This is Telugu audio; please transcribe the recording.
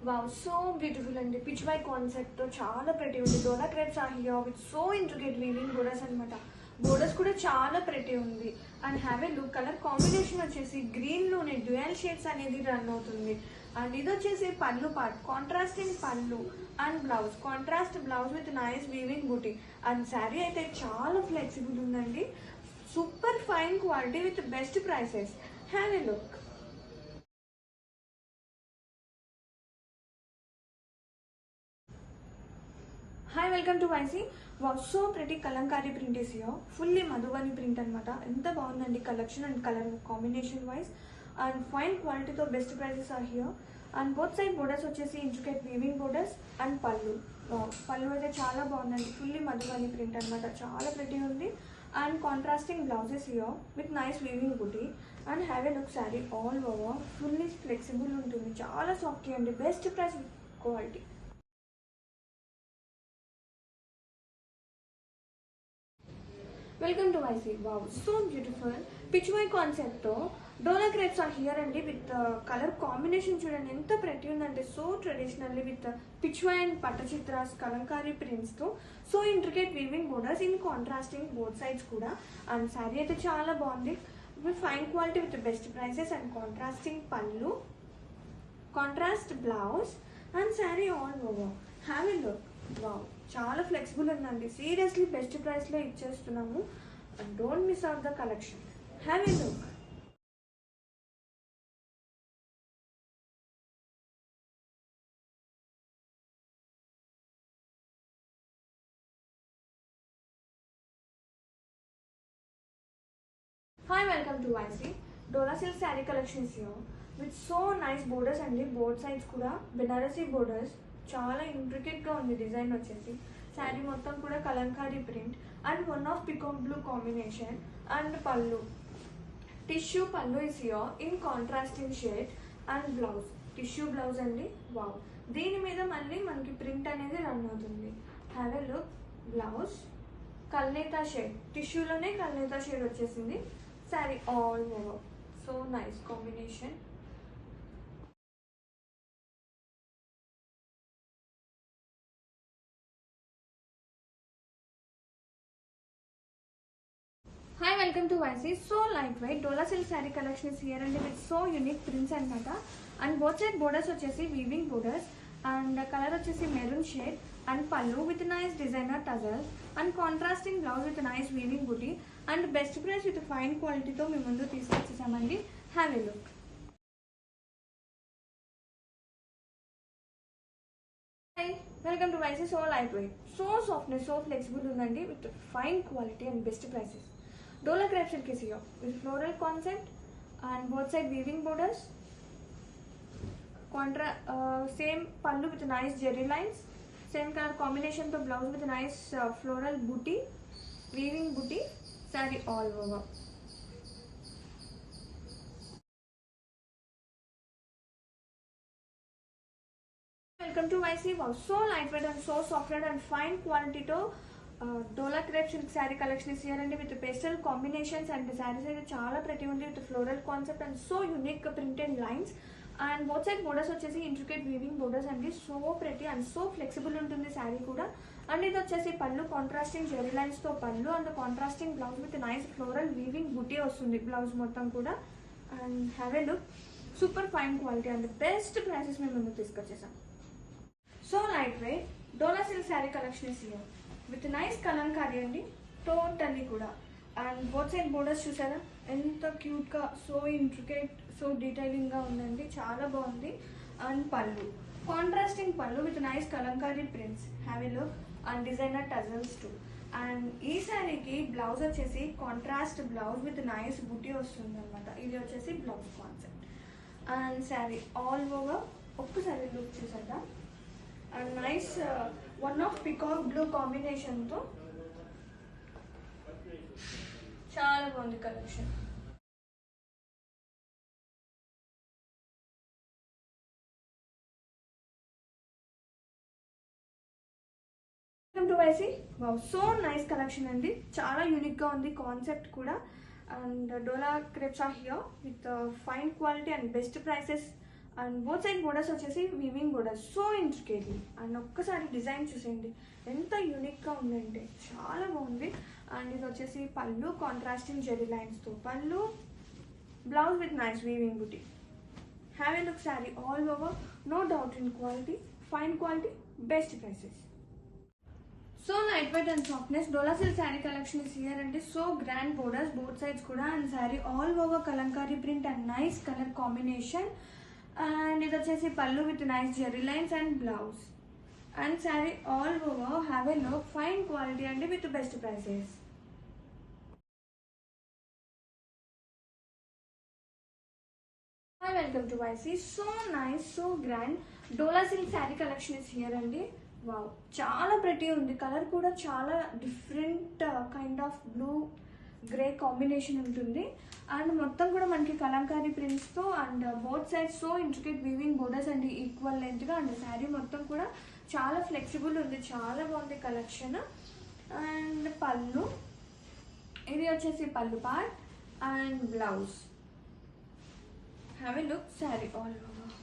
Wow, so beautiful and pitch by concept తో చాలా pretty ఉంది. Dola crepes are here with so intricate weaving borders అన్నమాట. బోర్డర్స్ కూడా చాలా pretty ఉంది. And have a look colour combination వచ్చేసి గ్రీన్ లోనే డ్యూయల్ షేడ్స్ అనేది రన్ అవుతుంది. అండ్ ఇది వచ్చేసి pallu part contrasting pallu and blouse contrast blouse with nice weaving buti. And sari అయితే చాలా ఫ్లెక్సిబుల్ ఉందండి. Super fine quality with best prices. Have a look. Hi welcome to YC. So pretty Kalamkari print is here. Fully Madhubani print అనమాట. ఎంత బాగుందండి collection and colour combination wise and fine క్వాలిటీతో best prices are here. And both side borders వచ్చేసి ఇంట్రికేట్ వీవింగ్ బోర్డర్స్ అండ్ పళ్ళు. పళ్ళు అయితే చాలా బాగుందండి. ఫుల్లీ మధుబని ప్రింట్ అనమాట. చాలా ప్రెటీ ఉంది. And contrasting blouses here with nice weaving buti. And have a look sari all over fully flexible ఉంటుంది. చాలా సాఫ్ట్ అండి. Best price quality. Welcome to YC. Wow so beautiful Pichwai కాన్సెప్ట్తో డోలా క్రేప్స్ ఆర్ హియర్ అండి. విత్ కలర్ కాంబినేషన్ చూడండి ఎంత ప్రతి ఉందంటే so traditionally with Pichwai and Pattachitras Kalamkari ప్రింట్స్తో so intricate weaving borders in contrasting both sides కూడా. అండ్ శారీ అయితే చాలా బాగుంది. With fine quality with best prices and contrasting pallu contrast blouse and sari all over. Have a look. Wow చాలా ఫ్లెక్సిబుల్ ఉందండి. సీరియస్లీ బెస్ట్ ప్రైస్లో ఇచ్చేస్తున్నాము. Don't miss out the collection. Have a look. Hi welcome to YC. Dola silk sari collections here with so nice borders అండి. బోర్డ్ సైడ్స్ కూడా బెనారసీ బోర్డర్స్. చాలా ఇంట్రికేట్గా ఉంది డిజైన్ వచ్చేసి. శారీ మొత్తం కూడా Kalamkari print and one of peacock blue combination and pallu tissue pallu is here in contrasting shade and blouse tissue blouse అండి. వావ్ దీని మీద మళ్ళీ మనకి ప్రింట్ అనేది రన్ అవుతుంది. Have a look. బ్లౌజ్ కల్నేతా షేడ్ టిష్యూలోనే కల్నేతా షేడ్ వచ్చేసింది. Sari all over so nice combination. Hi welcome to YC. So light weight Dola silk sari collection is here అండి విత్ సో యూనిక్ ప్రింట్స్ అనమాట. అండ్ బోత్ సైడ్ బోర్డర్స్ వచ్చేసి వీవింగ్ బోర్డర్స్ అండ్ కలర్ వచ్చేసి maroon shade and pallu with nice designer tassels and contrasting blouse with nice weaving buti and best price with fine క్వాలిటీతో మీ ముందు తీసుకొచ్చేసామండి. Have a look. Hi welcome to YC. So light weight so softness so flexible ఉందండి with fine quality and best prices. Dola crepe silk is here with floral concept and both side weaving borders. Same pallu with nice jerry lines. Same color combination to blouse with nice floral booty, weaving booty. Saree all over. Welcome to YC. Wow, so lightweight and so soft and fine quality to Dola crepe silk sari collection is here అండి with pastel combinations and saris అయితే చాలా ప్రతి ఉంది with floral concept and so unique printed lines and both side borders వచ్చేసి ఇంట్రికేట్ వీవింగ్ బోర్డర్స్ అండి. So pretty and so flexible ఉంటుంది శారీ కూడా. అండ్ ఇది వచ్చేసి పళ్ళు కాంట్రాస్టింగ్ జెరీ లైన్స్తో pallu and contrasting blouse with nice floral weaving buti వస్తుంది బ్లౌజ్ మొత్తం కూడా. And have a look. Super fine quality and best prices మేము ముందుకు తీసుకొచ్చేసాం. So light weight Dola silk sari collection is here with nice Kalamkari అండి టోటల్లీ కూడా. అండ్ బోత్ సైడ్ బోర్డర్స్ చూసారా ఎంత క్యూట్గా సో ఇంట్రికేట్ సో డీటెయిలింగ్గా ఉందండి. చాలా బాగుంది. అండ్ పళ్ళు కాంట్రాస్టింగ్ పళ్ళు with nice Kalamkari prints. Have a look and designer tassels to. And ఈ శారీకి బ్లౌజ్ వచ్చేసి కాంట్రాస్ట్ బ్లౌజ్ విత్ నైస్ బుటీ వస్తుంది అనమాట. ఇది వచ్చేసి blouse concept and sari all over. ఒక్కసారి లుక్ చూసారా and nice one of peacock blue కాంబినేషన్తో చాలా బాగుంది collection. Welcome to YC. Wow so nice collection అండి. చాలా యూనిక్గా ఉంది కాన్సెప్ట్ కూడా. And Dola crepes are here with fine quality and best prices and both side borders వచ్చేసి weaving borders, so intricately. And ఒక్కసారి డిజైన్ చూసేయండి ఎంత యూనిక్గా ఉందంటే చాలా బాగుంది. అండ్ ఇది వచ్చేసి పళ్ళు, కాంట్రాస్టింగ్ జెరీ లైన్స్తో pallu, blouse with nice weaving buti. Have a look sari all over, no doubt in quality, fine quality, best prices. So light weight and softness Dola silk sari collection is here అండి. So grand borders both sides కూడా, and sari all over Kalamkari print and nice colour combination. And ఇది వచ్చేసి pallu with nice zari lines and blouse. And sari all over have a look, fine quality అండి with best prices. Hi, welcome to YC. So nice, so grand. Dola silk saree collection is here అండి. వావ్, చాలా ప్రతి ఉంది. కలర్ కూడా చాలా different kind of blue grey combination ఉంటుంది. అండ్ మొత్తం కూడా మనకి కలంకారీ ప్రింట్స్తో and both sides so intricate weaving borders and equal లెంత్గా. అండ్ శారీ మొత్తం కూడా చాలా ఫ్లెక్సిబుల్ ఉంది, చాలా బాగుంది కలెక్షన్. అండ్ పళ్ళు, ఇది వచ్చేసి pallu part and blouse. Have a look sari all over.